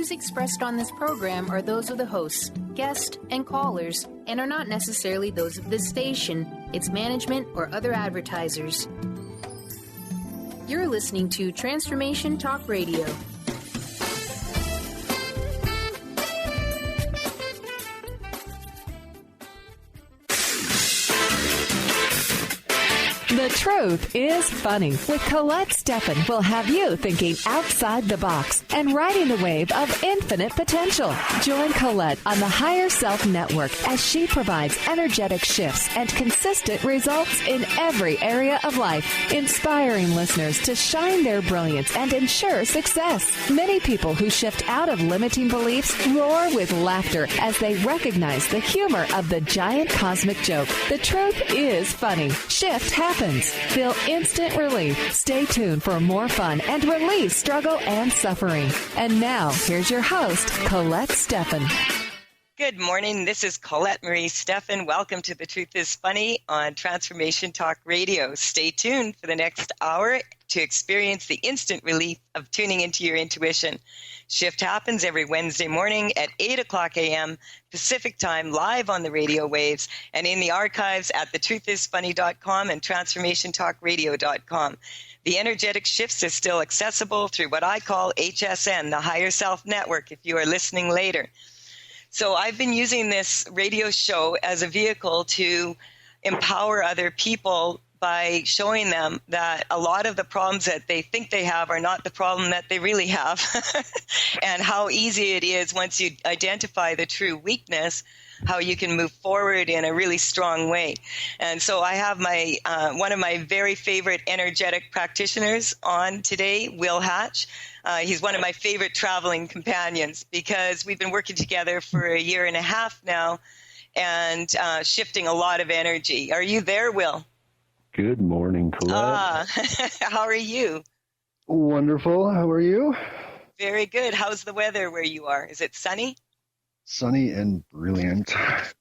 views expressed on this program are those of the hosts, guests, and callers, and are not necessarily those of this station, its management, or other advertisers. You're listening to Transformation Talk Radio. The Truth is Funny with Colette Stefan will have you thinking outside the box and riding the wave of infinite potential. Join Colette on the Higher Self Network as she provides energetic shifts and consistent results in every area of life, inspiring listeners to shine their brilliance and ensure success. Many people who shift out of limiting beliefs roar with laughter as they recognize the humor of the giant cosmic joke. The truth is funny. Shift happens. Feel instant relief. Stay tuned for more fun and release struggle and suffering. And now, here's your host, Colette Stefan. Good morning. This is Colette Marie Stefan. Welcome to The Truth is Funny on Transformation Talk Radio. Stay tuned for the next hour to experience the instant relief of tuning into your intuition. Shift happens every Wednesday morning at 8 o'clock a.m. Pacific Time, live on the radio waves and in the archives at thetruthisfunny.com and transformationtalkradio.com. The energetic shifts are still accessible through what I call HSN, the Higher Self Network, if you are listening later. So I've been using this radio show as a vehicle to empower other people by showing them that a lot of the problems that they think they have are not the problem that they really have, and how easy it is once you identify the true weakness, how you can move forward in a really strong way. And so I have my one of my very favorite energetic practitioners on today, Will Hatch. He's one of my favorite traveling companions because we've been working together for a year and a half now and shifting a lot of energy. Are you there, Will? Good morning, Colette. How are you? Wonderful. How are you? Very good. How's the weather where you are? Is it sunny? Sunny and brilliant.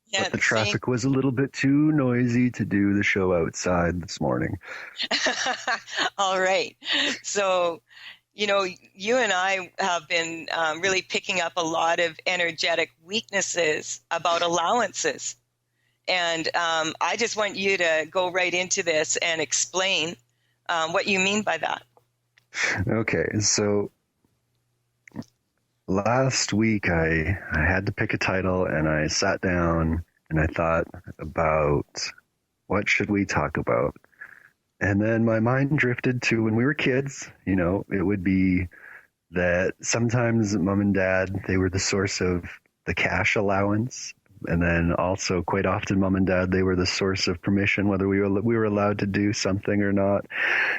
Yeah, but the traffic was a little bit too noisy to do the show outside this morning. All right. So, you know, you and I have been really picking up a lot of energetic weaknesses about allowances. And I just want you to go right into this and explain what you mean by that. Okay, so last week I had to pick a title, and I sat down and I thought about what should we talk about. And then my mind drifted to when we were kids. You know, it would be that sometimes mom and dad, they were the source of the cash allowance. And then also quite often mom and dad, they were the source of permission, whether we were allowed to do something or not.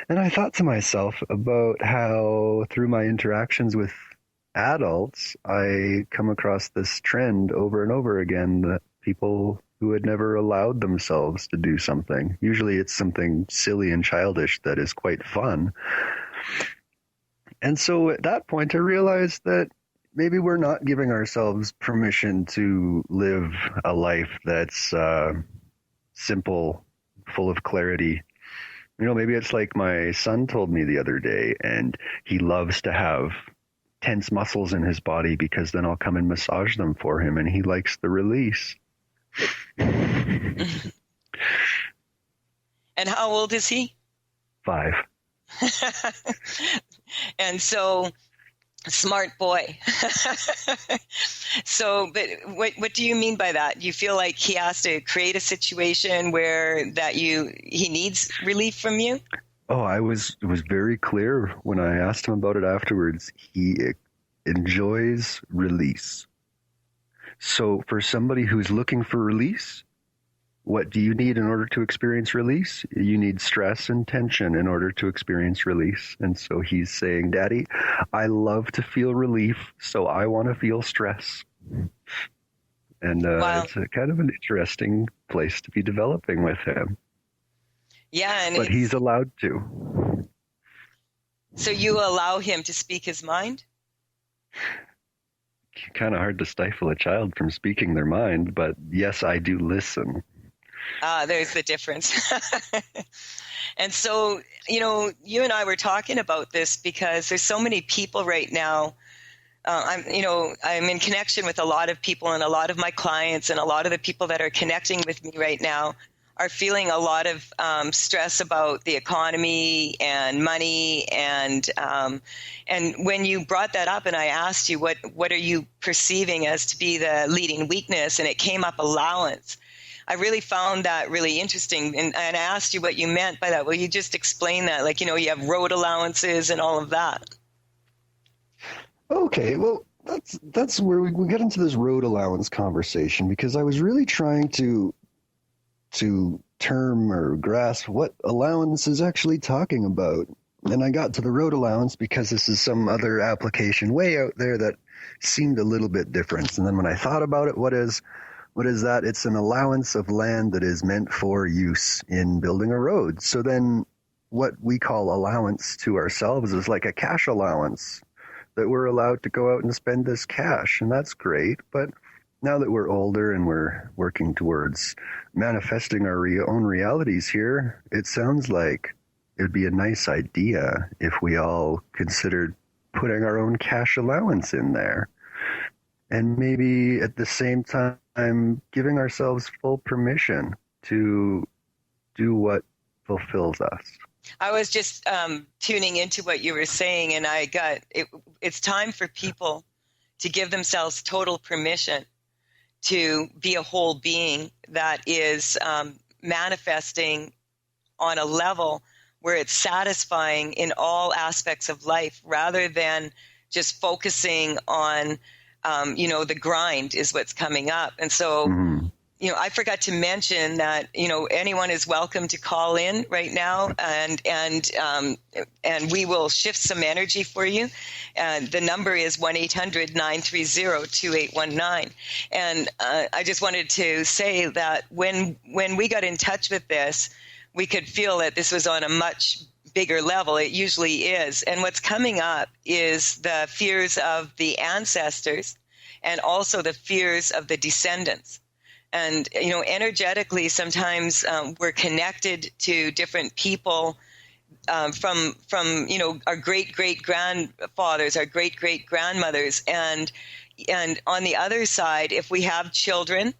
And I thought to myself about how through my interactions with adults, I come across this trend over and over again that people who had never allowed themselves to do something, usually it's something silly and childish that is quite fun. And so at that point, I realized that maybe we're not giving ourselves permission to live a life that's simple, full of clarity. You know, maybe it's like my son told me the other day, and he loves to have tense muscles in his body because then I'll come and massage them for him, and he likes the release. And how old is he? 5. And so... Smart boy. So, but what do you mean by that? You feel like he has to create a situation where he needs relief from you? Oh, it was very clear when I asked him about it afterwards. He enjoys release. So for somebody who's looking for release, what do you need in order to experience release? You need stress and tension in order to experience release. And so he's saying, Daddy, I love to feel relief, so I want to feel stress. And wow. It's kind of an interesting place to be developing with him. Yeah. But he's allowed to. So you allow him to speak his mind? Kind of hard to stifle a child from speaking their mind, but yes, I do listen. There's the difference. And so, you know, you and I were talking about this because there's so many people right now I'm in connection with a lot of people, and a lot of my clients and a lot of the people that are connecting with me right now are feeling a lot of stress about the economy and money. And when you brought that up and I asked you, what are you perceiving as to be the leading weakness? And it came up allowance. I really found that really interesting. And I asked you what you meant by that. Will you just explain that? Like, you have road allowances and all of that. Okay, well, that's where we get into this road allowance conversation, because I was really trying to term or grasp what allowance is actually talking about. And I got to the road allowance because this is some other application way out there that seemed a little bit different. And then when I thought about it, what is that? It's an allowance of land that is meant for use in building a road. So then what we call allowance to ourselves is like a cash allowance, that we're allowed to go out and spend this cash. And that's great. But now that we're older and we're working towards manifesting our own realities here, it sounds like it'd be a nice idea if we all considered putting our own cash allowance in there. And maybe at the same time, giving ourselves full permission to do what fulfills us. I was just tuning into what you were saying, and I got it. It's time for people to give themselves total permission to be a whole being that is manifesting on a level where it's satisfying in all aspects of life, rather than just focusing on, the grind is what's coming up. And so, I forgot to mention that, anyone is welcome to call in right now, and we will shift some energy for you. And the number is 1-800-930-2819. And I just wanted to say that when we got in touch with this, we could feel that this was on a much bigger level. It usually is. And what's coming up is the fears of the ancestors and also the fears of the descendants. And, energetically, sometimes we're connected to different people from our great-great-grandfathers, our great-great-grandmothers. And on the other side, if we have children,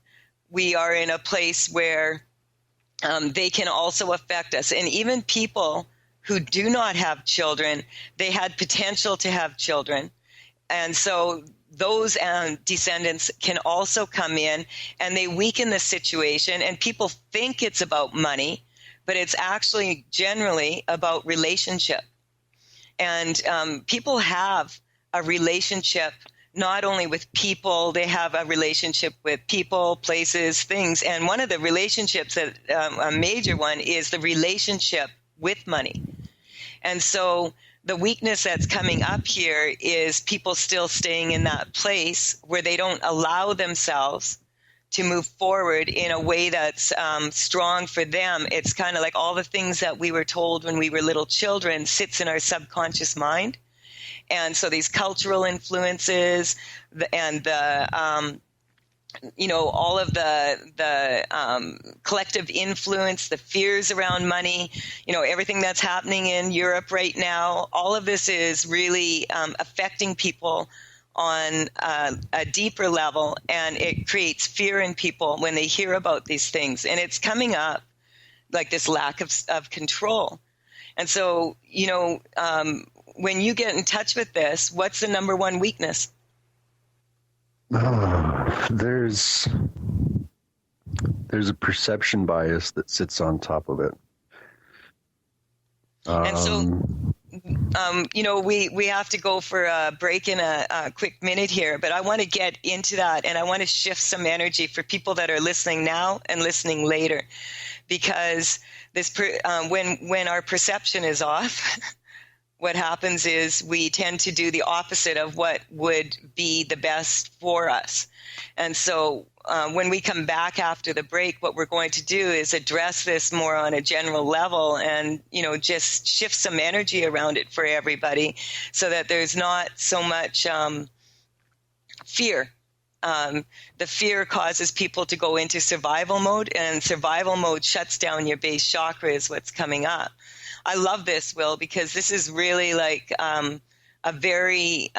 we are in a place where they can also affect us. And even people who do not have children, they had potential to have children. And so those descendants can also come in, and they weaken the situation. And people think it's about money, but it's actually generally about relationship. And people have a relationship not only with people, they have a relationship with people, places, things. And one of the relationships, that a major one, is the relationship with money. And so the weakness that's coming up here is people still staying in that place where they don't allow themselves to move forward in a way that's strong for them. It's kind of like all the things that we were told when we were little children sits in our subconscious mind. And so these cultural influences and the all of the collective influence, the fears around money, everything that's happening in Europe right now, all of this is really affecting people on a deeper level, and it creates fear in people when they hear about these things. And it's coming up like this lack of control. And so, when you get in touch with this, what's the number one weakness? There's a perception bias that sits on top of it. And so, we have to go for a break in a quick minute here, but I want to get into that, and I want to shift some energy for people that are listening now and listening later, because this when our perception is off, what happens is we tend to do the opposite of what would be the best for us. And so when we come back after the break, what we're going to do is address this more on a general level and, just shift some energy around it for everybody so that there's not so much fear. The fear causes people to go into survival mode, and survival mode shuts down your base chakra is what's coming up. I love this, Will, because this is really like a very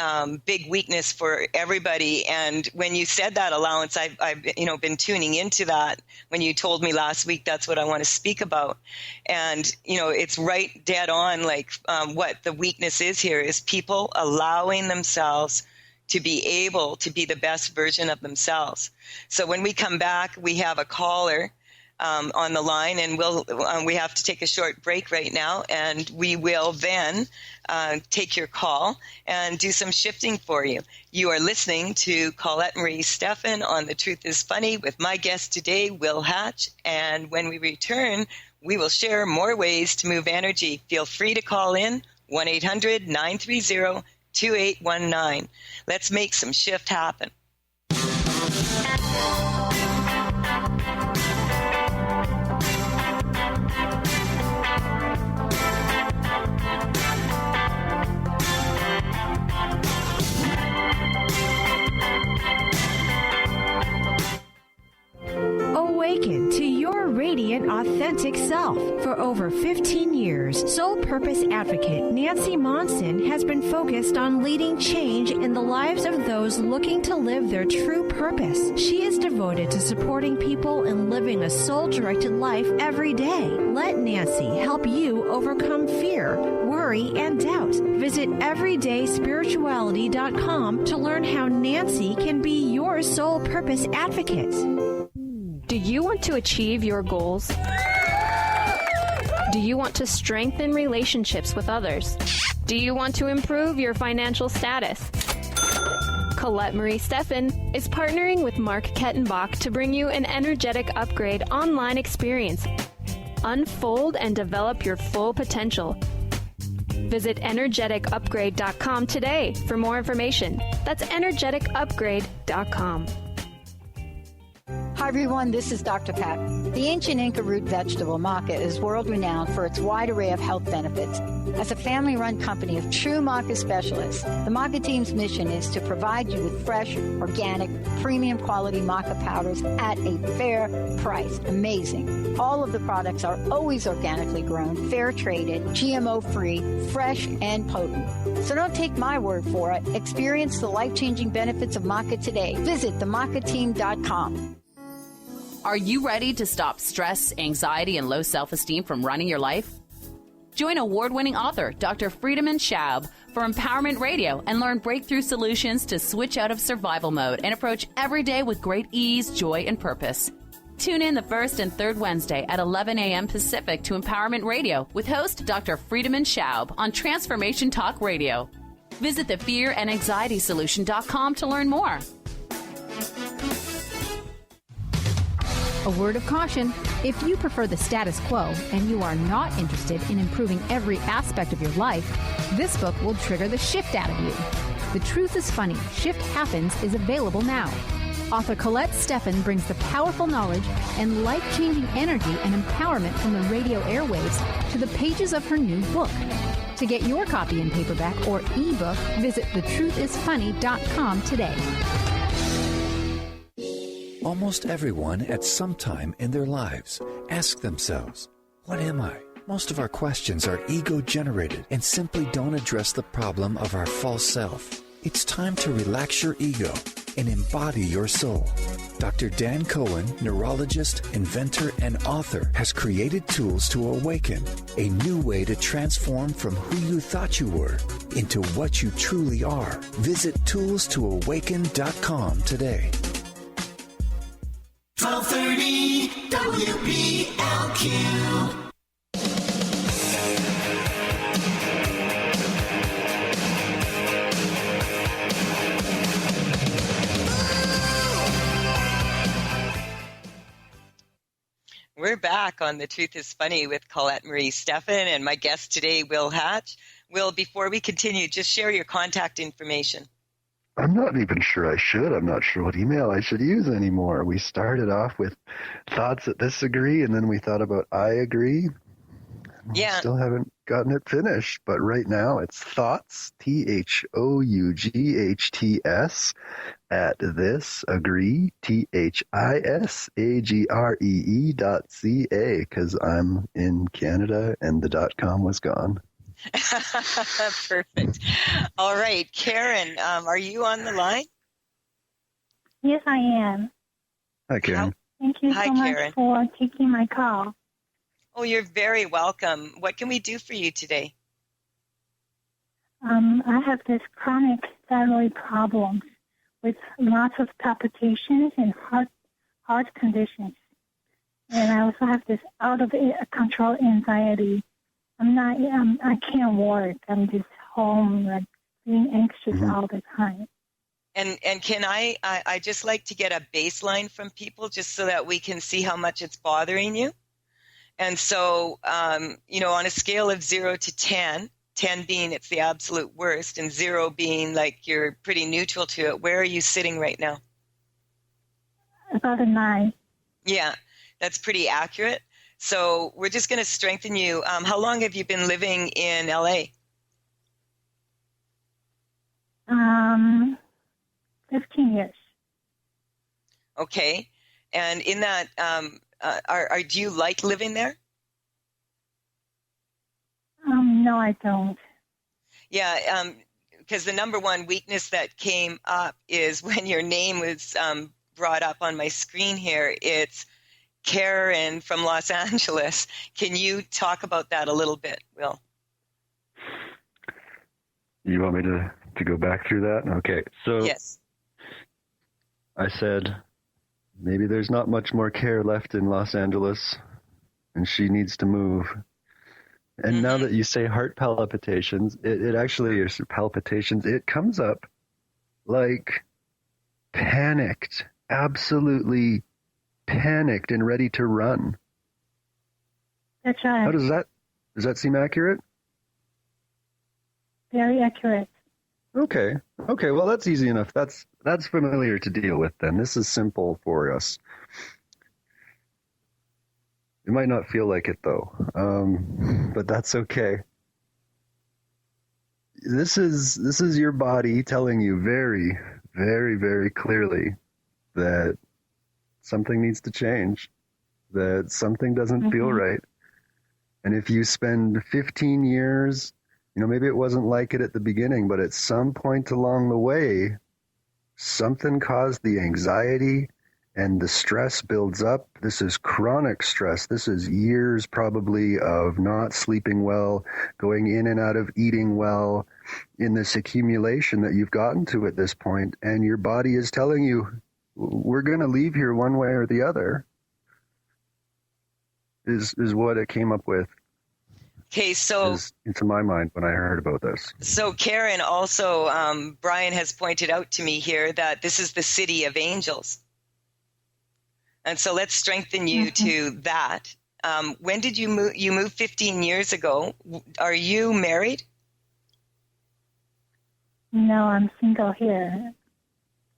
big weakness for everybody. And when you said that allowance, I've been tuning into that. When you told me last week, that's what I want to speak about. And, it's right dead on, like what the weakness is here is people allowing themselves to be able to be the best version of themselves. So when we come back, we have a caller on the line, and we have to take a short break right now, and we will then take your call and do some shifting for you. You are listening to Colette Marie Stefan on The Truth is Funny with my guest today, Will Hatch, and when we return, we will share more ways to move energy. Feel free to call in 1-800-930-2819. Let's make some shift happen. Awaken to your radiant, authentic self. For over 15 years, soul purpose advocate Nancy Monson has been focused on leading change in the lives of those looking to live their true purpose. She is devoted to supporting people and living a soul-directed life every day. Let Nancy help you overcome fear, worry, and doubt. Visit everydayspirituality.com to learn how Nancy can be your soul purpose advocate. Do you want to achieve your goals? Do you want to strengthen relationships with others? Do you want to improve your financial status? Colette Marie Stefan is partnering with Mark Kettenbach to bring you an energetic upgrade online experience. Unfold and develop your full potential. Visit energeticupgrade.com today for more information. That's energeticupgrade.com. Hi everyone, this is Dr. Pat. The ancient Inca root vegetable maca is world-renowned for its wide array of health benefits. As a family-run company of true maca specialists, the maca team's mission is to provide you with fresh, organic, premium quality maca powders at a fair price. Amazing. All of the products are always organically grown, fair-traded, GMO-free, fresh, and potent. So don't take my word for it. Experience the life-changing benefits of maca today. Visit themacateam.com. Are you ready to stop stress, anxiety, and low self-esteem from running your life? Join award-winning author Dr. Friedemann Schaub for Empowerment Radio and learn breakthrough solutions to switch out of survival mode and approach every day with great ease, joy, and purpose. Tune in the first and third Wednesday at 11 a.m. Pacific to Empowerment Radio with host Dr. Friedemann Schaub on Transformation Talk Radio. Visit thefearandanxietysolution.com to learn more. A word of caution, if you prefer the status quo and you are not interested in improving every aspect of your life, this book will trigger the shift out of you. The Truth is Funny, Shift Happens is available now. Author Colette Stefan brings the powerful knowledge and life-changing energy and empowerment from the radio airwaves to the pages of her new book. To get your copy in paperback or ebook, visit thetruthisfunny.com today. Almost everyone at some time in their lives ask themselves, what am I? Most of our questions are ego-generated and simply don't address the problem of our false self. It's time to relax your ego and embody your soul. Dr. Dan Cohen, neurologist, inventor, and author, has created tools to awaken, a new way to transform from who you thought you were into what you truly are. Visit toolstoawaken.com today. 1230 WBLQ. We're back on The Truth is Funny with Colette Marie Stefan and my guest today, Will Hatch. Will, before we continue, just share your contact information. I'm not even sure I should. I'm not sure what email I should use anymore. We started off with thoughts that disagree, and then we thought about I agree. Yeah. Still haven't gotten it finished, but right now it's thoughts, THOUGHTS, at thisagree, THISAGREE.ca, because I'm in Canada and the .com was gone. Perfect. All right, Karen, are you on the line? Yes, I am. Hi, Karen. Thank you Hi, so much Karen. for taking my call. Oh, you're very welcome. What can we do for you today? I have this chronic thyroid problem with lots of palpitations and heart conditions. And I also have this out of control anxiety. I can't work. I'm just home, like being anxious all the time. And can I just like to get a baseline from people just so that we can see how much it's bothering you. And so, on a scale of 0 to 10, 10 being it's the absolute worst and 0 being like you're pretty neutral to it, where are you sitting right now? About a 9. Yeah, that's pretty accurate. So we're just going to strengthen you. How long have you been living in LA? 15 years. Okay. And in that, do you like living there? No, I don't. Yeah, because the number one weakness that came up is when your name was brought up on my screen here, it's Karen from Los Angeles. Can you talk about that a little bit, Will? You want me to go back through that? Okay. So yes. I said, maybe there's not much more care left in Los Angeles and she needs to move. And now that you say heart palpitations, it actually is palpitations. It comes up like panicked, absolutely panicked and ready to run. That's right. How does that seem accurate? Very accurate. Okay. Well, that's easy enough. That's familiar to deal with then. This is simple for us. It might not feel like it though, but that's okay. This is your body telling you very, very, very clearly that something needs to change, that something doesn't feel right. And if you spend 15 years, maybe it wasn't like it at the beginning, but at some point along the way, something caused the anxiety and the stress builds up. This is chronic stress. This is years probably of not sleeping well, going in and out of eating well, in this accumulation that you've gotten to at this point. And your body is telling you, we're going to leave here one way or the other, is what it came up with. Okay, so into my mind when I heard about this. So Karen, also, Brian has pointed out to me here that this is the city of angels. And so let's strengthen you to that. When did you move? You moved 15 years ago. Are you married? No, I'm single here.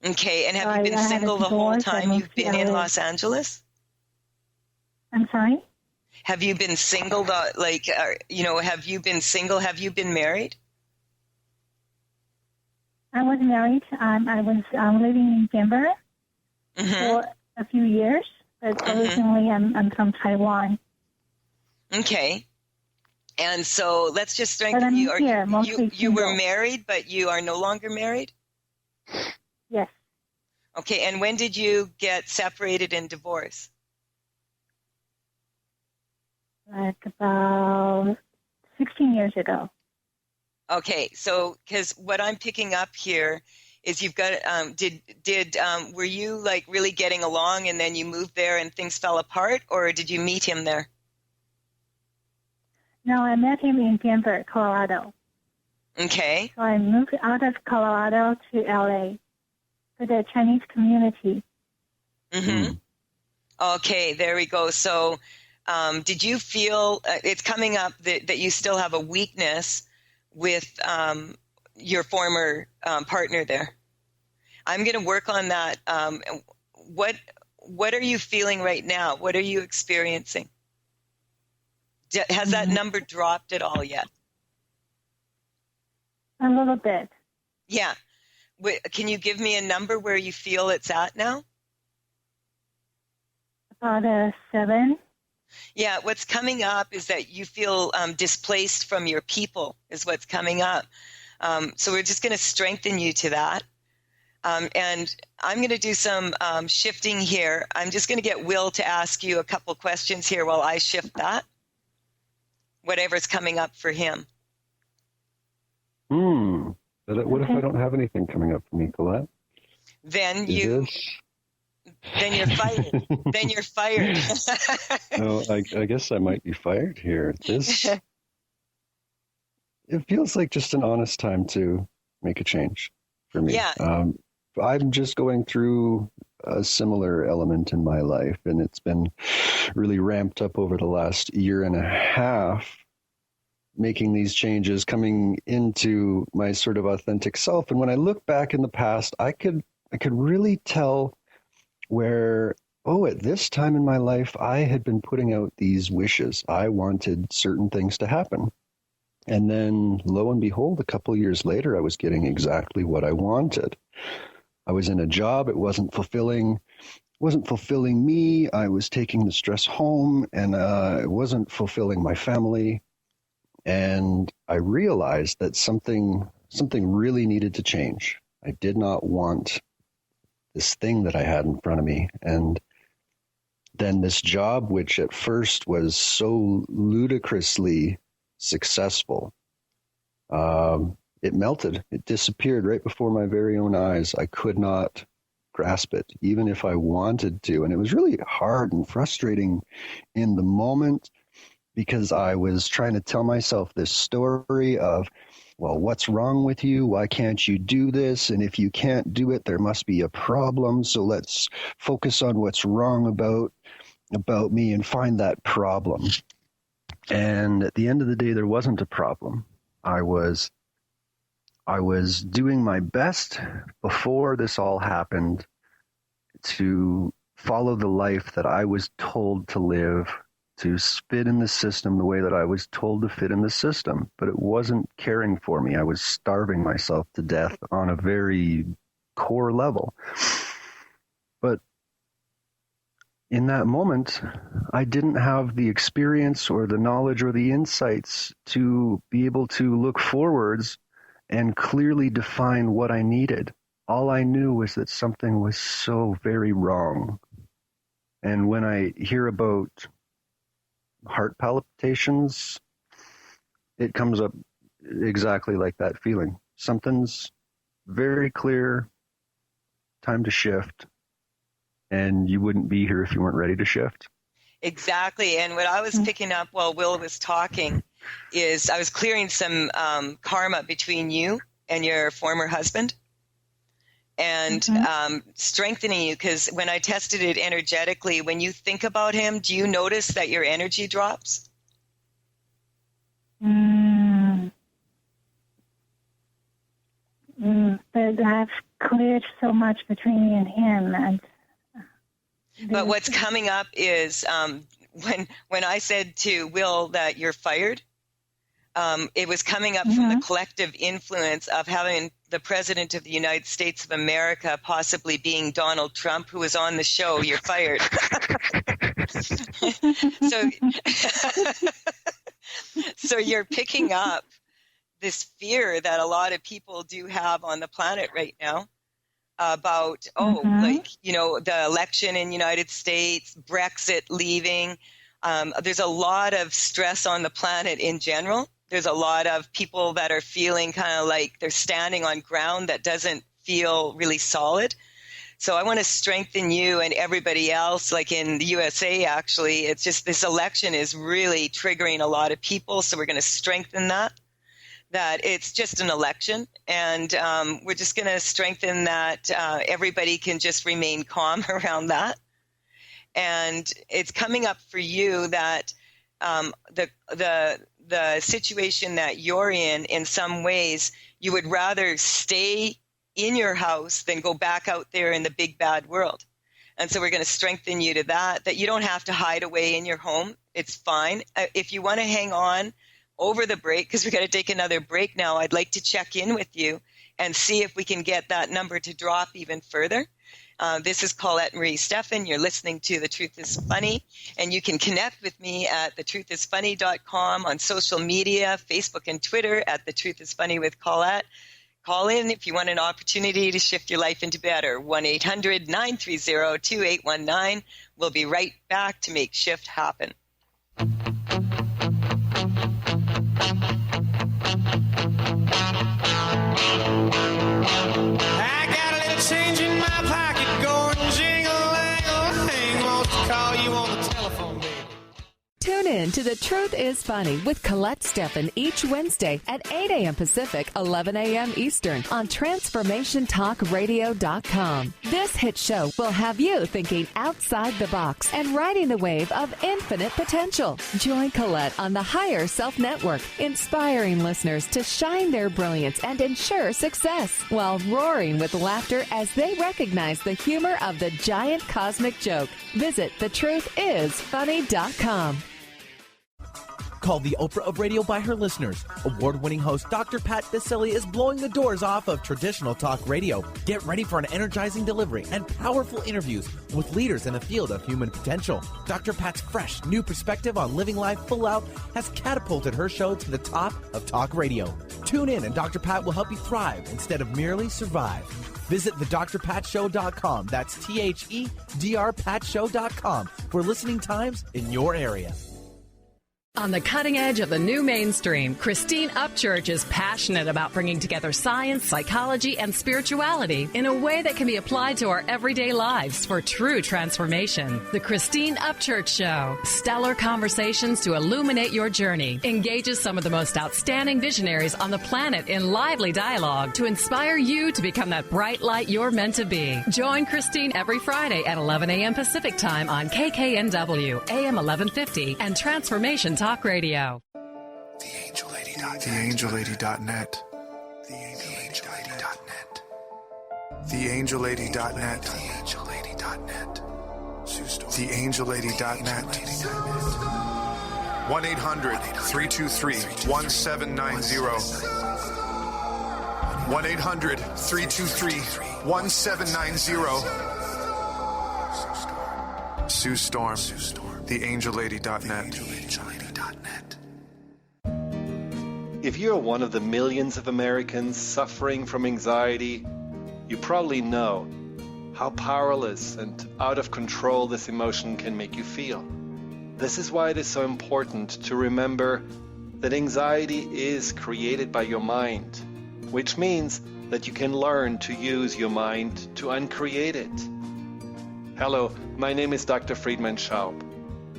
Okay, and have you been single the whole time you've been in Los Angeles? I'm sorry? Have you been single? Have you been single? Have you been married? I was married. I was living in Denver for a few years, but originally I'm from Taiwan. Okay. And so let's just strengthen you. You were married, but you are no longer married? Yes. Okay, and when did you get separated and divorced? Like about 16 years ago. Okay, so because what I'm picking up here is you've got were you like really getting along and then you moved there and things fell apart, or did you meet him there? No, I met him in Denver, Colorado. Okay. So I moved out of Colorado to LA for the Chinese community. Okay, there we go. So did you feel it's coming up that you still have a weakness with your former partner there? I'm going to work on that. What are you feeling right now? What are you experiencing? Has that number dropped at all yet? A little bit. Yeah. Can you give me a number where you feel it's at now? About a 7. Yeah, what's coming up is that you feel displaced from your people is what's coming up. So we're just going to strengthen you to that. And I'm going to do some shifting here. I'm just going to get Will to ask you a couple questions here while I shift that, whatever's coming up for him. What if I don't have anything coming up for me, Colette? Then you're fired. Then you're fired. No, I guess I might be fired here. It feels like just an honest time to make a change for me. Yeah. I'm just going through a similar element in my life, and it's been really ramped up over the last year and a half, making these changes, coming into my sort of authentic self. And when I look back in the past, I could really tell where, at this time in my life, I had been putting out these wishes. I wanted certain things to happen. And then, lo and behold, a couple of years later, I was getting exactly what I wanted. I was in a job. It wasn't fulfilling me. I was taking the stress home, and it wasn't fulfilling my family. And I realized that something really needed to change. I did not want this thing that I had in front of me. And then this job, which at first was so ludicrously successful, it melted. It disappeared right before my very own eyes. I could not grasp it, even if I wanted to. And it was really hard and frustrating in the moment, because I was trying to tell myself this story of, well, what's wrong with you? Why can't you do this? And if you can't do it, there must be a problem. So let's focus on what's wrong about me and find that problem. And at the end of the day, there wasn't a problem. I was doing my best before this all happened to follow the life that I was told to live, to fit in the system the way that I was told to fit in the system. But it wasn't caring for me. I was starving myself to death on a very core level. But in that moment, I didn't have the experience or the knowledge or the insights to be able to look forwards and clearly define what I needed. All I knew was that something was so very wrong. And when I hear about heart palpitations, it comes up exactly like that feeling. Something's very clear, time to shift, and you wouldn't be here if you weren't ready to shift. Exactly. And what I was picking up while Will was talking is I was clearing some karma between you and your former husband, and strengthening you, because when I tested it energetically, when you think about him, do you notice that your energy drops? But I've cleared so much between me and him. But what's coming up is when I said to Will that you're fired, it was coming up from the collective influence of having the President of the United States of America possibly being Donald Trump, who was on the show. You're fired. So you're picking up this fear that a lot of people do have on the planet right now about, the election in the United States, Brexit leaving. There's a lot of stress on the planet in general. There's a lot of people that are feeling kind of like they're standing on ground that doesn't feel really solid. So I want to strengthen you and everybody else, like in the USA, actually. It's just this election is really triggering a lot of people. So we're going to strengthen that it's just an election. And we're just going to strengthen that everybody can just remain calm around that. And it's coming up for you that the situation that you're in some ways, you would rather stay in your house than go back out there in the big bad world. And so we're going to strengthen you to that you don't have to hide away in your home. It's fine. If you want to hang on over the break, because we've got to take another break now, I'd like to check in with you and see if we can get that number to drop even further. This is Colette Marie Stefan. You're listening to The Truth is Funny, and you can connect with me at thetruthisfunny.com, on social media, Facebook and Twitter at The Truth is Funny with Colette. Call in if you want an opportunity to shift your life into better. 1-800-930-2819. We'll be right back to make shift happen. I got a little change in my pocket going jingle-lang-a-lang. Wants to call you on the telephone, baby. Tune in to The Truth is Funny with Colette Stefan each Wednesday at 8 a.m. Pacific, 11 a.m. Eastern on TransformationTalkRadio.com. This hit show will have you thinking outside the box and riding the wave of infinite potential. Join Colette on the Higher Self Network, inspiring listeners to shine their brilliance and ensure success while roaring with laughter as they recognize the humor of the giant cosmic joke. Visit thetruthisfunny.com. Called the Oprah of radio by her listeners, award-winning host Dr. Pat Baccili is blowing the doors off of traditional talk radio. Get ready for an energizing delivery and powerful interviews with leaders in the field of human potential. Dr. Pat's fresh, new perspective on living life full out has catapulted her show to the top of talk radio. Tune in and Dr. Pat will help you thrive instead of merely survive. Visit thedrpatshow.com. That's THEDRPatshow.com for listening times in your area. On the cutting edge of the new mainstream, Christine Upchurch is passionate about bringing together science, psychology, and spirituality in a way that can be applied to our everyday lives for true transformation. The Christine Upchurch Show, stellar conversations to illuminate your journey, engages some of the most outstanding visionaries on the planet in lively dialogue to inspire you to become that bright light you're meant to be. Join Christine every Friday at 11 a.m. Pacific Time on KKNW, AM 1150, and Transformation Talk Radio. TheAngelLady.net. TheAngelLady.net. TheAngelLady.net. 1-800-323-1790. 1-800-323-1790. Sue Storm. TheAngelLady.net. If you're one of the millions of Americans suffering from anxiety, you probably know how powerless and out of control this emotion can make you feel. This is why it is so important to remember that anxiety is created by your mind, which means that you can learn to use your mind to uncreate it. Hello, my name is Dr. Friedman Schaub.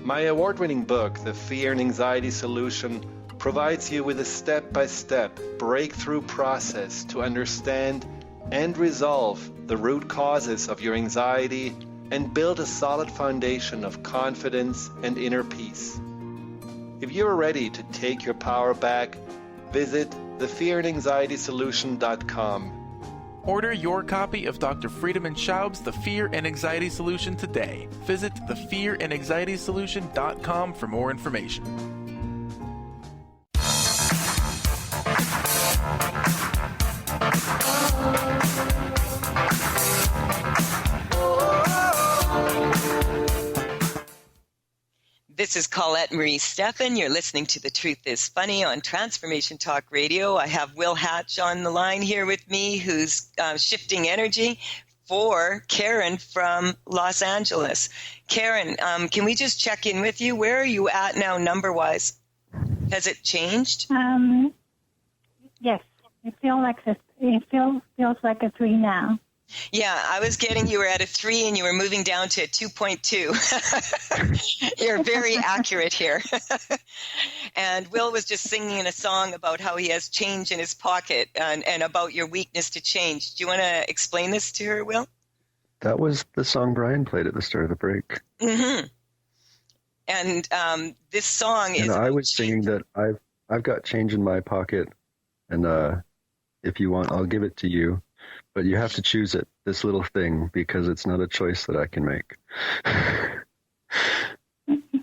My award-winning book, The Fear and Anxiety Solution, provides you with a step-by-step breakthrough process to understand and resolve the root causes of your anxiety and build a solid foundation of confidence and inner peace. If you're ready to take your power back, visit thefearandanxietysolution.com. Order your copy of Dr. Friedemann Schaub's The Fear and Anxiety Solution today. Visit thefearandanxietysolution.com for more information. This is Colette Marie Stefan. You're listening to The Truth is Funny on Transformation Talk Radio. I have Will Hatch on the line here with me, who's shifting energy for Karen from Los Angeles. Karen, can we just check in with you? Where are you at now number-wise? Has it changed? Yes. It feels like a 3 now. Yeah, I was getting you were at a 3 and you were moving down to a 2.2. You're very accurate here. And Will was just singing a song about how he has change in his pocket and about your weakness to change. Do you want to explain this to her, Will? That was the song Brian played at the start of the break. Mm-hmm. And this song is... And I was singing that I've got change in my pocket, and if you want, I'll give it to you. But you have to choose it, this little thing, because it's not a choice that I can make.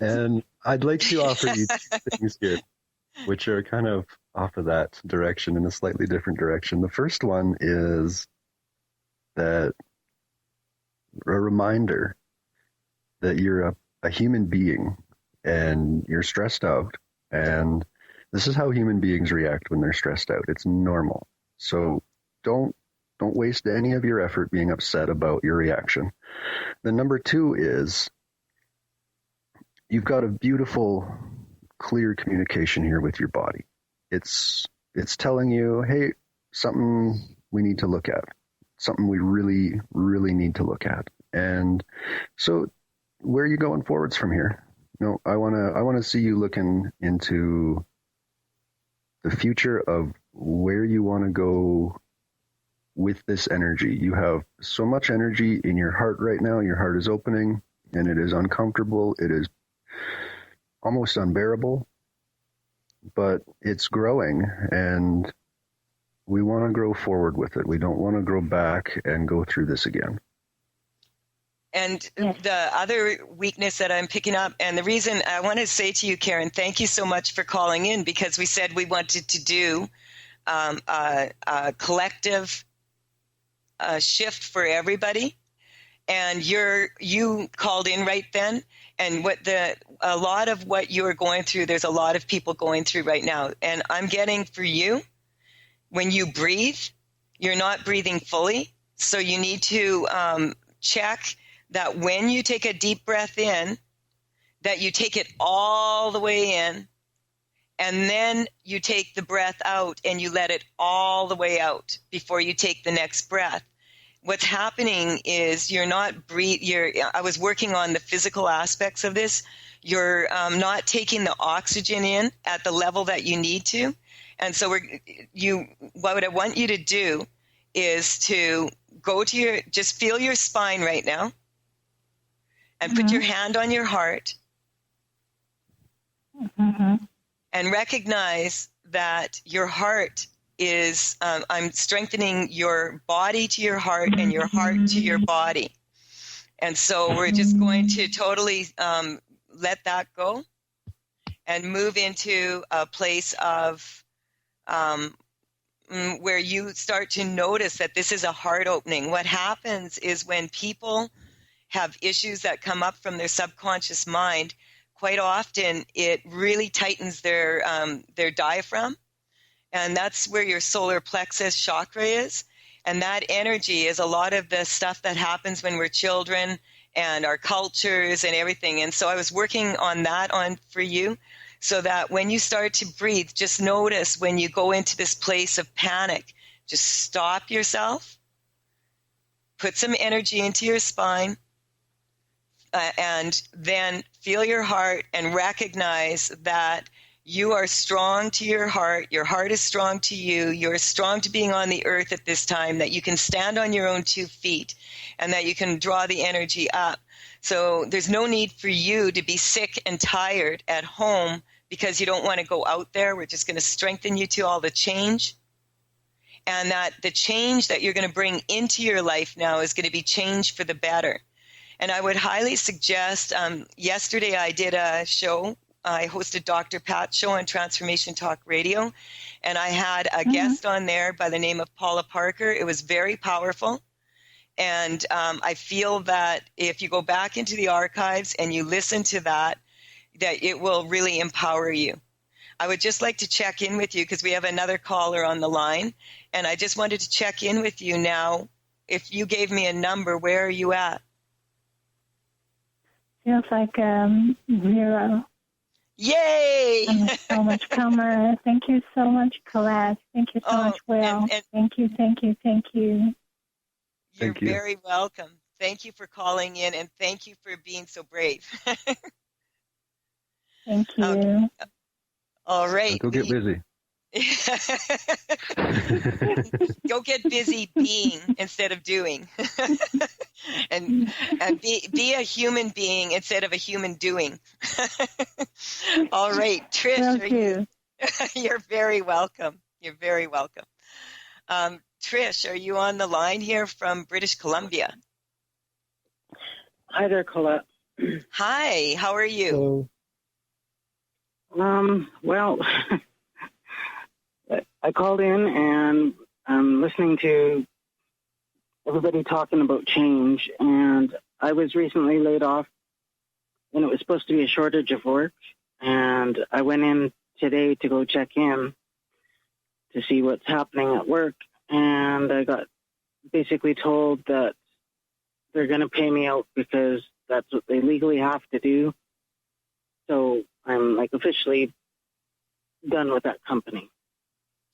And I'd like to offer you two things here, which are kind of off of that direction in a slightly different direction. The first one is that a reminder that you're a human being and you're stressed out. And this is how human beings react when they're stressed out. It's normal. So don't waste any of your effort being upset about your reaction. Then number 2 is you've got a beautiful, clear communication here with your body. It's telling you, hey, something we need to look at, something we really, really need to look at. And so where are you going forwards from here? I want to see you looking into the future of where you want to go with this energy. You have so much energy in your heart right now. Your heart is opening and it is uncomfortable. It is almost unbearable, but it's growing and we want to grow forward with it. We don't want to grow back and go through this again. And the other weakness that I'm picking up, and the reason I want to say to you, Karen, thank you so much for calling in, because we said we wanted to do a collective shift for everybody. And you called in right then. And a lot of what you are going through, there's a lot of people going through right now. And I'm getting for you, when you breathe, you're not breathing fully. So you need to check that when you take a deep breath in, that you take it all the way in, and then you take the breath out and you let it all the way out before you take the next breath. What's happening is you're not I was working on the physical aspects of this. You're not taking the oxygen in at the level that you need to. And so what I want you to do is to go to just feel your spine right now and put your hand on your heart and recognize that your heart is, I'm strengthening your body to your heart and your heart to your body. And so we're just going to totally let that go and move into a place of where you start to notice that this is a heart opening. What happens is when people have issues that come up from their subconscious mind, quite often it really tightens their diaphragm. And that's where your solar plexus chakra is. And that energy is a lot of the stuff that happens when we're children and our cultures and everything. And so I was working on that for you, so that when you start to breathe, just notice when you go into this place of panic, just stop yourself, put some energy into your spine, and then feel your heart and recognize that you are strong to your heart is strong to you, you're strong to being on the earth at this time, that you can stand on your own 2 feet, and that you can draw the energy up. So there's no need for you to be sick and tired at home because you don't want to go out there. We're just going to strengthen you to all the change. And that the change that you're going to bring into your life now is going to be change for the better. And I would highly suggest, yesterday I did a show. I hosted Dr. Pat's show on Transformation Talk Radio, and I had a guest on there by the name of Paula Parker. It was very powerful. And I feel that if you go back into the archives and you listen to that it will really empower you. I would just like to check in with you because we have another caller on the line. And I just wanted to check in with you now. If you gave me a number, where are you at? Feels like 0. Yay! So much, Comer. Thank you so much, Colette. Thank you so much, Will. Thank you. You're very welcome. Thank you for calling in, and thank you for being so brave. Thank you. All right. Go get busy. Go get busy being instead of doing. and be a human being instead of a human doing. All right, Trish. You're very welcome. You're very welcome. Trish, are you on the line here from British Columbia? Hi there, Colette. Hi, how are you? Well, I called in and I'm listening to everybody talking about change, and I was recently laid off, and it was supposed to be a shortage of work, and I went in today to go check in to see what's happening at work, and I got basically told that they're going to pay me out because that's what they legally have to do. So I'm like officially done with that company.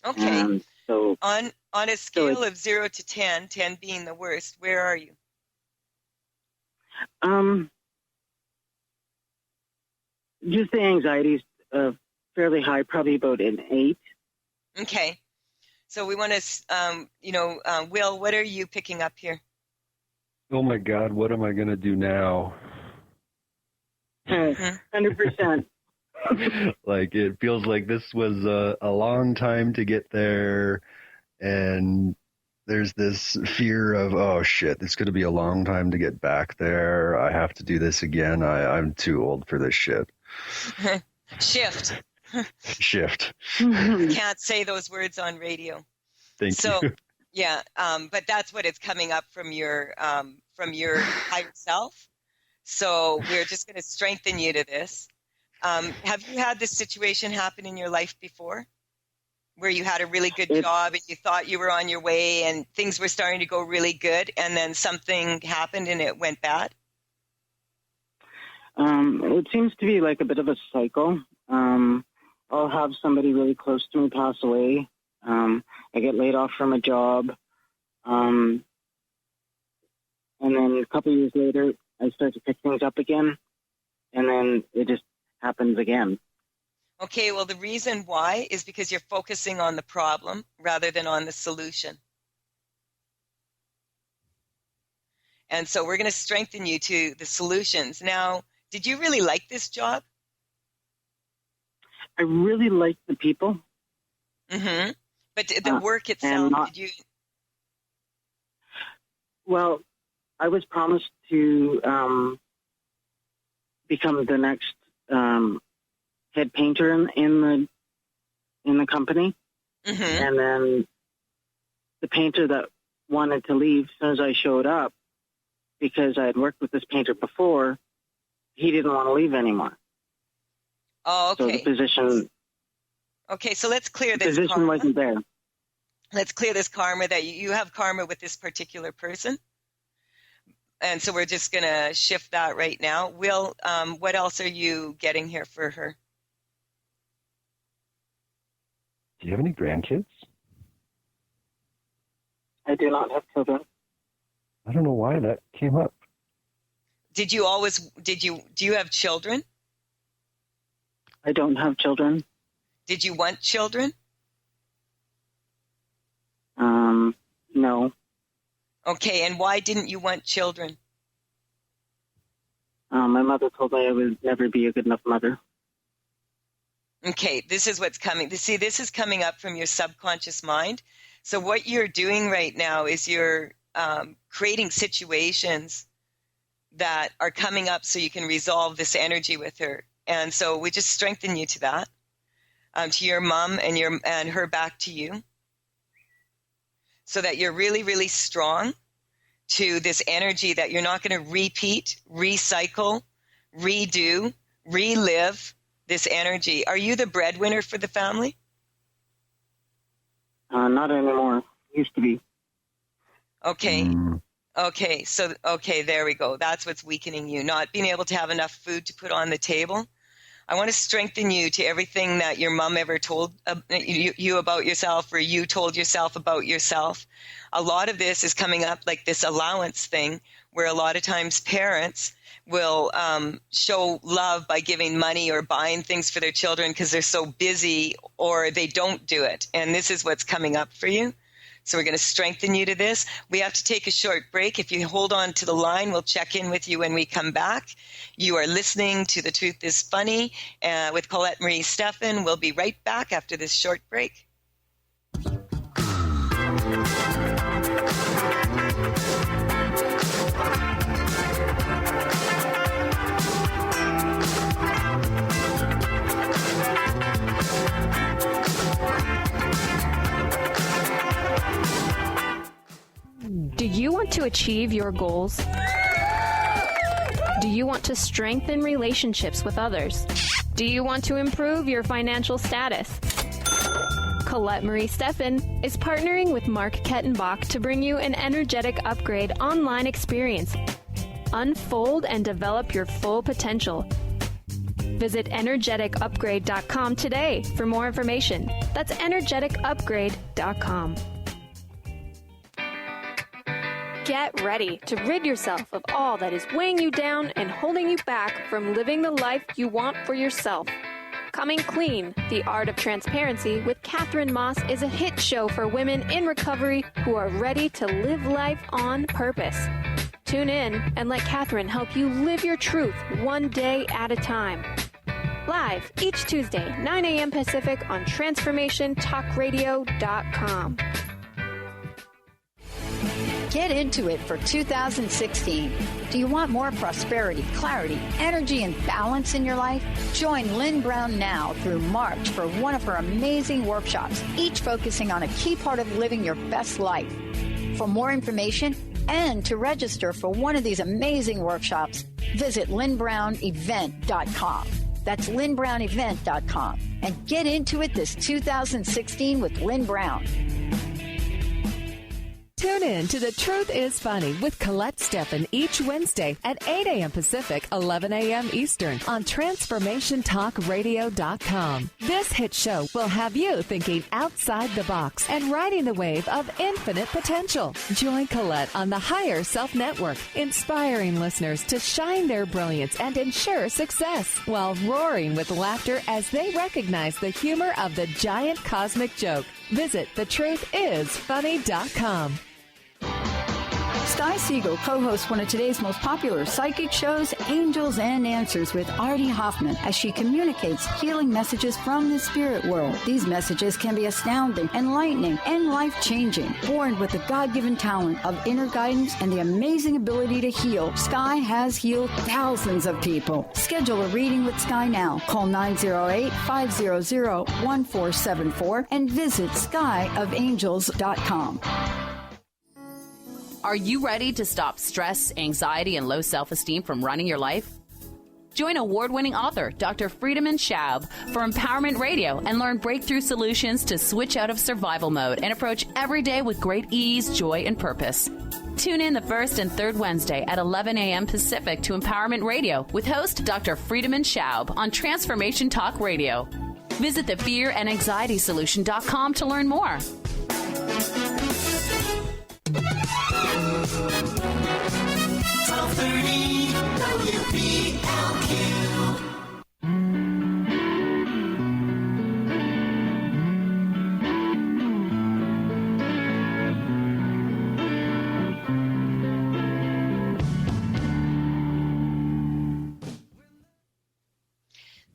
Okay. And so on a scale of 0 to 10, 10 being the worst, where are you? Just the anxiety's fairly high, probably about an 8. Okay. So we want to, Will, what are you picking up here? Oh my God, what am I going to do now? 100%. Like, it feels like this was a long time to get there, and there's this fear of, oh shit, it's going to be a long time to get back there. I have to do this again. I'm too old for this shit. Shift. Can't say those words on radio. Thank you. Yeah, but that's what it's coming up from your higher self. So we're just going to strengthen you to this. Have you had this situation happen in your life before, where you had a really good job and you thought you were on your way and things were starting to go really good, and then something happened and it went bad? It seems to be like a bit of a cycle. I'll have somebody really close to me pass away. I get laid off from a job. And then a couple of years later, I start to pick things up again. And then it just happens again. Okay, well, the reason why is because you're focusing on the problem rather than on the solution. And so we're going to strengthen you to the solutions. Now, did you really like this job? I really like the people. Mm-hmm. But the work itself, did you? Well, I was promised to become the next head painter in the company, and then the painter that wanted to leave as soon as I showed up, because I had worked with this painter before, he didn't want to leave anymore. Oh, okay. So the position. Okay, so let's clear this. The position wasn't there. Let's clear this karma that you have karma with this particular person. And so we're just going to shift that right now. Will, what else are you getting here for her? Do you have any grandkids? I do not have children. I don't know why that came up. Do you have children? I don't have children. Did you want children? No. Okay, and why didn't you want children? My mother told me I would never be a good enough mother. Okay, this is what's coming. See, this is coming up from your subconscious mind. So what you're doing right now is you're creating situations that are coming up so you can resolve this energy with her. And so we just strengthen you to that, to your mom and her back to you, so that you're really, really strong to this energy that you're not going to repeat, recycle, redo, relive this energy. Are you the breadwinner for the family? Not anymore. Used to be. Okay. Okay. So, there we go. That's what's weakening you. Not being able to have enough food to put on the table. I want to strengthen you to everything that your mom ever told you about yourself, or you told yourself about yourself. A lot of this is coming up like this allowance thing, where a lot of times parents will show love by giving money or buying things for their children because they're so busy, or they don't do it. And this is what's coming up for you. So we're going to strengthen you to this. We have to take a short break. If you hold on to the line, we'll check in with you when we come back. You are listening to The Truth is Funny with Colette Marie Stefan. We'll be right back after this short break. Do you want want to achieve your goals? Do you want to strengthen relationships with others? Do you want to improve your financial status? Colette Marie Stefan is partnering with Mark Kettenbach to bring you an energetic upgrade online experience. Unfold and develop your full potential. Visit energeticupgrade.com today for more information. That's energeticupgrade.com. Get ready to rid yourself of all that is weighing you down and holding you back from living the life you want for yourself. Coming Clean, The Art of Transparency with Catherine Moss is a hit show for women in recovery who are ready to live life on purpose. Tune in and let Catherine help you live your truth one day at a time. Live each Tuesday, 9 a.m. Pacific on TransformationTalkRadio.com. Get into it for 2016. Do you want more prosperity, clarity, energy, and balance in your life? Join Lynn Brown now through March for one of her amazing workshops, each focusing on a key part of living your best life. For more information and to register for one of these amazing workshops, visit lynnbrownevent.com. That's lynnbrownevent.com. And get into it this 2016 with Lynn Brown. Tune in to The Truth is Funny with Colette Stefan each Wednesday at 8 a.m. Pacific, 11 a.m. Eastern on TransformationTalkRadio.com. This hit show will have you thinking outside the box and riding the wave of infinite potential. Join Colette on the Higher Self Network, inspiring listeners to shine their brilliance and ensure success while roaring with laughter as they recognize the humor of the giant cosmic joke. Visit thetruthисfunny.com. Sky Siegel co-hosts one of today's most popular psychic shows, Angels and Answers, with Artie Hoffman, as she communicates healing messages from the spirit world. These messages can be astounding, enlightening, and life-changing. Born with the God-given talent of inner guidance and the amazing ability to heal, Sky has healed thousands of people. Schedule a reading with Sky now. Call 908-500-1474 and visit skyofangels.com. Are you ready to stop stress, anxiety, and low self-esteem from running your life? Join award-winning author Dr. Friedemann Schaub for Empowerment Radio and learn breakthrough solutions to switch out of survival mode and approach every day with great ease, joy, and purpose. Tune in the first and third Wednesday at 11 a.m. Pacific to Empowerment Radio with host Dr. Friedemann Schaub on Transformation Talk Radio. Visit thefearandanxietysolution.com to learn more. 1230 WPLQ.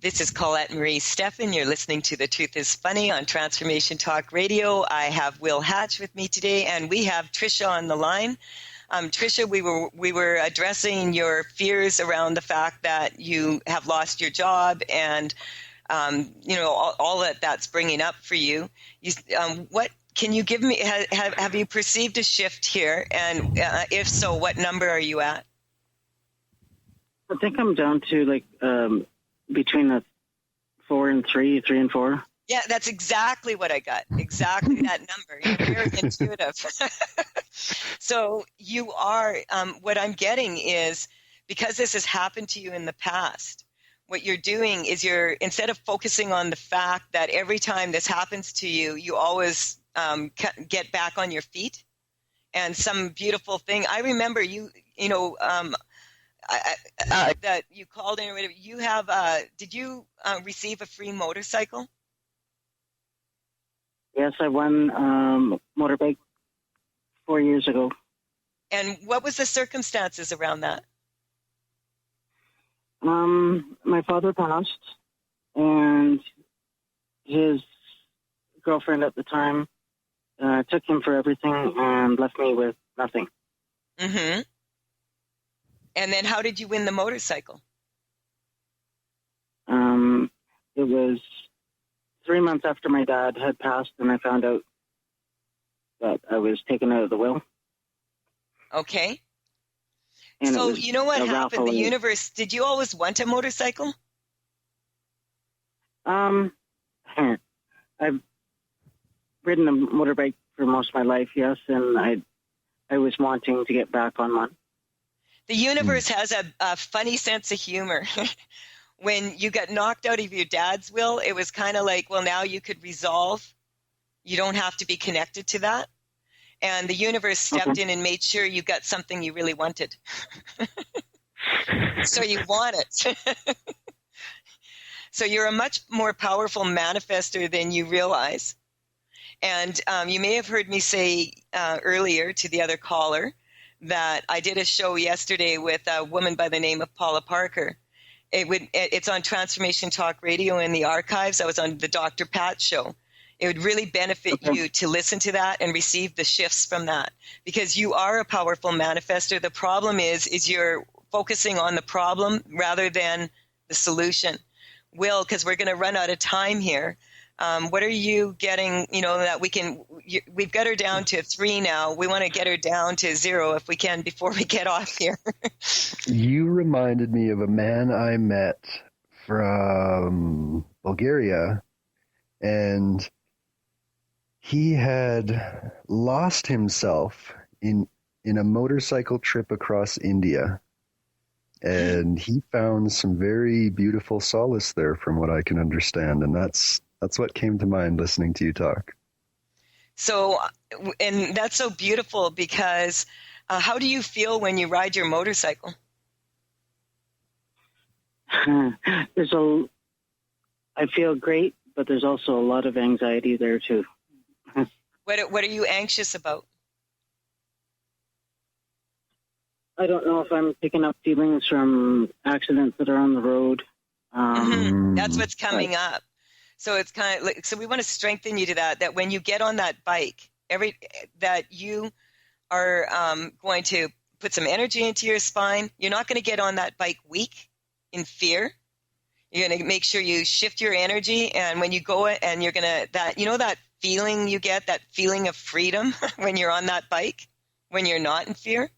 This is Colette Marie Stefan. You're listening to The Truth is Funny on Transformation Talk Radio. I have Will Hatch with me today, and we have Tricia on the line. Tricia, we were addressing your fears around the fact that you have lost your job and all that's bringing up for you. What can you give me? Have you perceived a shift here? And if so, what number are you at? I think I'm down to between the 4 and 3 and 4. Yeah, that's exactly what I got. Exactly that number. You're very intuitive. So you are, what I'm getting is, because this has happened to you in the past, what you're doing is instead of focusing on the fact that every time this happens to you, you always get back on your feet and some beautiful thing. I remember that you called in or whatever. You have, did you receive a free motorcycle? Yes, I won motorbike 4 years ago. And what was the circumstances around that? My father passed, and his girlfriend at the time took him for everything and left me with nothing. Mm-hmm. And then how did you win the motorcycle? It was 3 months after my dad had passed, and I found out that I was taken out of the will. Okay. And so you know what happened? The raffle. universe, did you always want a motorcycle? I've ridden a motorbike for most of my life, yes, and I was wanting to get back on one. The universe has a funny sense of humor. When you got knocked out of your dad's will, it was kind of like, well, now you could resolve. You don't have to be connected to that. And the universe stepped in and made sure you got something you really wanted. So you want it. So you're a much more powerful manifester than you realize. And you may have heard me say earlier to the other caller that I did a show yesterday with a woman by the name of Paula Parker. It's on Transformation Talk Radio in the archives. I was on the Dr. Pat show. It would really benefit you to listen to that and receive the shifts from that, because you are a powerful manifester. The problem is you're focusing on the problem rather than the solution. Will, because we're going to run out of time here. What are you getting, that we've got her down to 3 now. We want to get her down to 0 if we can before we get off here. You reminded me of a man I met from Bulgaria, and he had lost himself in a motorcycle trip across India. And he found some very beautiful solace there from what I can understand. And that's what came to mind listening to you talk. So, and that's so beautiful because how do you feel when you ride your motorcycle? I feel great, but there's also a lot of anxiety there too. What are you anxious about? I don't know if I'm picking up feelings from accidents that are on the road. That's what's coming up. So it's kind of like, so we want to strengthen you to that when you get on that bike, that you are going to put some energy into your spine. You're not going to get on that bike weak in fear. You're going to make sure you shift your energy. And when you go and you're going to, that feeling you get, that feeling of freedom when you're on that bike, when you're not in fear.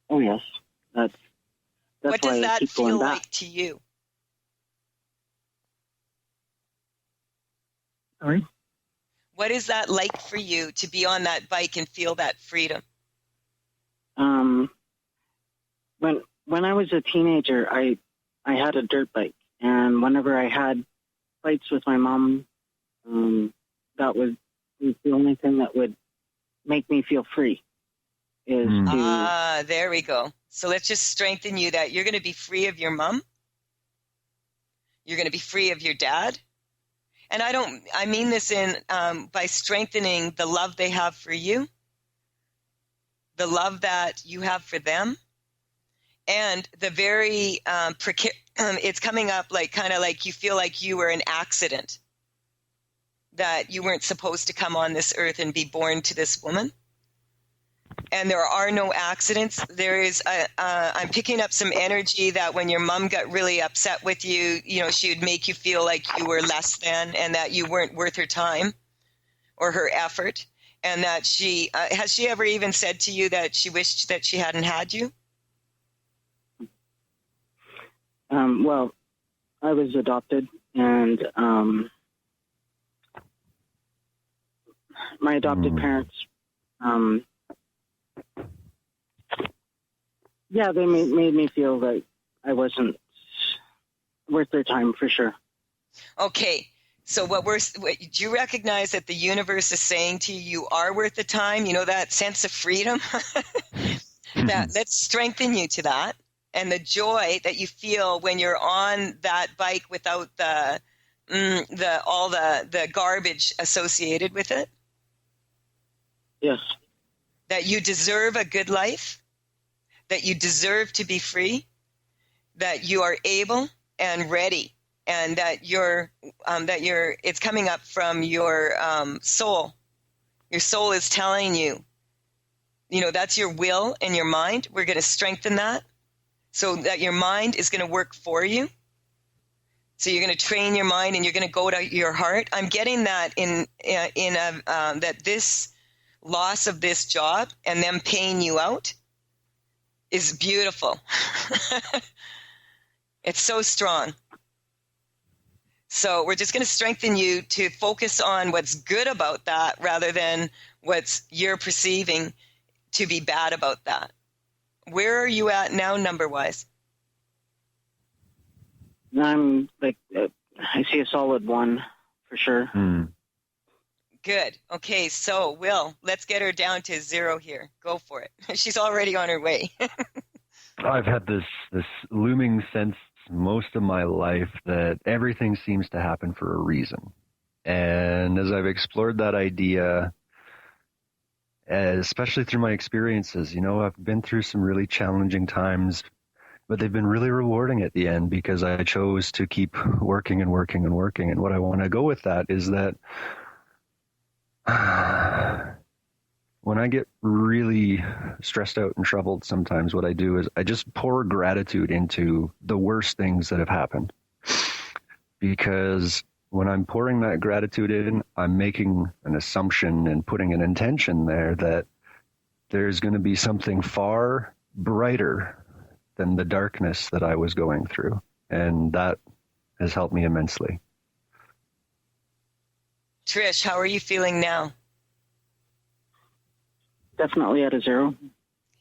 Oh, yes. That's what does why that I keep going feel back. like to you? Sorry? What is that like for you to be on that bike and feel that freedom? When I was a teenager, I had a dirt bike, and whenever I had fights with my mom, that was the only thing that would make me feel free. There we go. So let's just strengthen you that you're going to be free of your mom. You're going to be free of your dad. And I mean this by strengthening the love they have for you, the love that you have for them, and the very, it's coming up kind of like you feel like you were an accident, that you weren't supposed to come on this earth and be born to this woman. And there are no accidents. There is I'm picking up some energy that when your mom got really upset with you, she would make you feel like you were less than and that you weren't worth her time or her effort. And that has she ever even said to you that she wished that she hadn't had you? Well, I was adopted, and my adopted parents, they made me feel like I wasn't worth their time for sure. Okay. So do you recognize that the universe is saying to you, you are worth the time? That sense of freedom? Let's strengthen you to that. And the joy that you feel when you're on that bike without all the garbage associated with it. Yes. That you deserve a good life, that you deserve to be free, that you are able and ready, and that it's coming up from your soul. Your soul is telling you, that's your will and your mind. We're going to strengthen that so that your mind is going to work for you. So you're going to train your mind and you're going to go to your heart. I'm getting that that this loss of this job and them paying you out is beautiful. It's so strong. So we're just going to strengthen you to focus on what's good about that rather than what's you're perceiving to be bad about that. Where are you at now, number-wise? I'm I see a solid 1 for sure. Good. Okay, so Will, let's get her down to 0 here. Go for it. She's already on her way. I've had this looming sense most of my life that everything seems to happen for a reason. And as I've explored that idea, especially through my experiences, I've been through some really challenging times, but they've been really rewarding at the end because I chose to keep working and working and working. And what I want to go with that is that when I get really stressed out and troubled, sometimes what I do is I just pour gratitude into the worst things that have happened. Because when I'm pouring that gratitude in, I'm making an assumption and putting an intention there that there's going to be something far brighter than the darkness that I was going through. And that has helped me immensely. Trish, how are you feeling now? Definitely at a 0.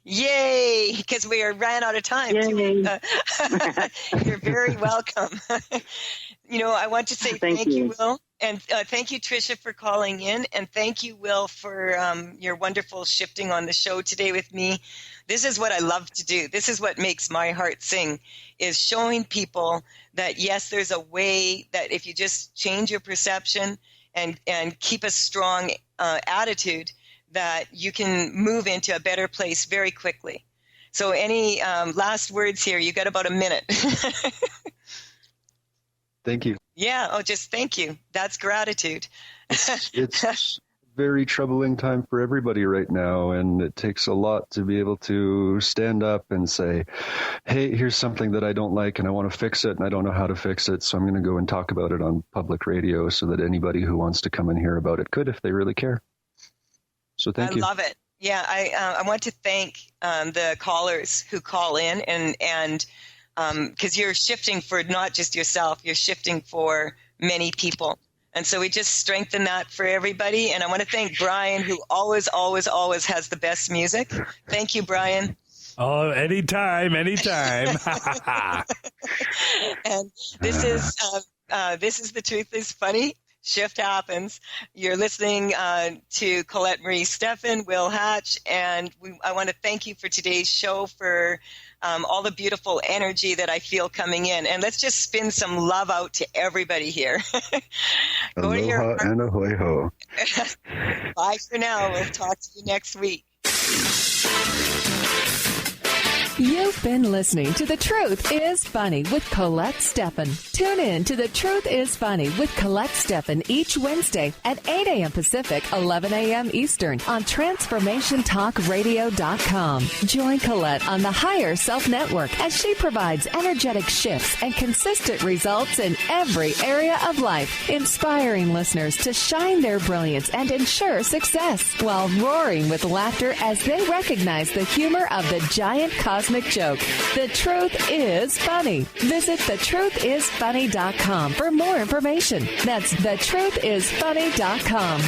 Yay! Because we ran out of time. You're very welcome. I want to say thank you, Will. And thank you, Tricia, for calling in. And thank you, Will, for your wonderful shifting on the show today with me. This is what I love to do. This is what makes my heart sing, is showing people that, yes, there's a way that if you just change your perception and keep a strong attitude, that you can move into a better place very quickly. So any last words here? You got about a minute. Thank you. Yeah, just thank you. That's gratitude. It's a very troubling time for everybody right now, and it takes a lot to be able to stand up and say, hey, here's something that I don't like and I want to fix it and I don't know how to fix it, so I'm going to go and talk about it on public radio so that anybody who wants to come and hear about it could if they really care. So thank you. I love it. Yeah, I want to thank the callers who call in and because you're shifting for not just yourself, you're shifting for many people. And so we just strengthen that for everybody. And I want to thank Brian, who always, always, always has the best music. Thank you, Brian. Oh, anytime. And this is The Truth is Funny. Shift happens. You're listening to Colette Marie Stefan, Will Hatch, and I want to thank you for today's show, for all the beautiful energy that I feel coming in. And let's just spin some love out to everybody here. Go Aloha to your heart. And ahoy ho. Bye for now. We'll talk to you next week. You've been listening to The Truth is Funny with Colette Stefan. Tune in to The Truth is Funny with Colette Stefan each Wednesday at 8 a.m. Pacific, 11 a.m. Eastern on TransformationTalkRadio.com. Join Colette on the Higher Self Network as she provides energetic shifts and consistent results in every area of life, inspiring listeners to shine their brilliance and ensure success while roaring with laughter as they recognize the humor of the giant cosmic joke. The Truth is Funny. Visit thetruthisfunny.com for more information. That's thetruthisfunny.com.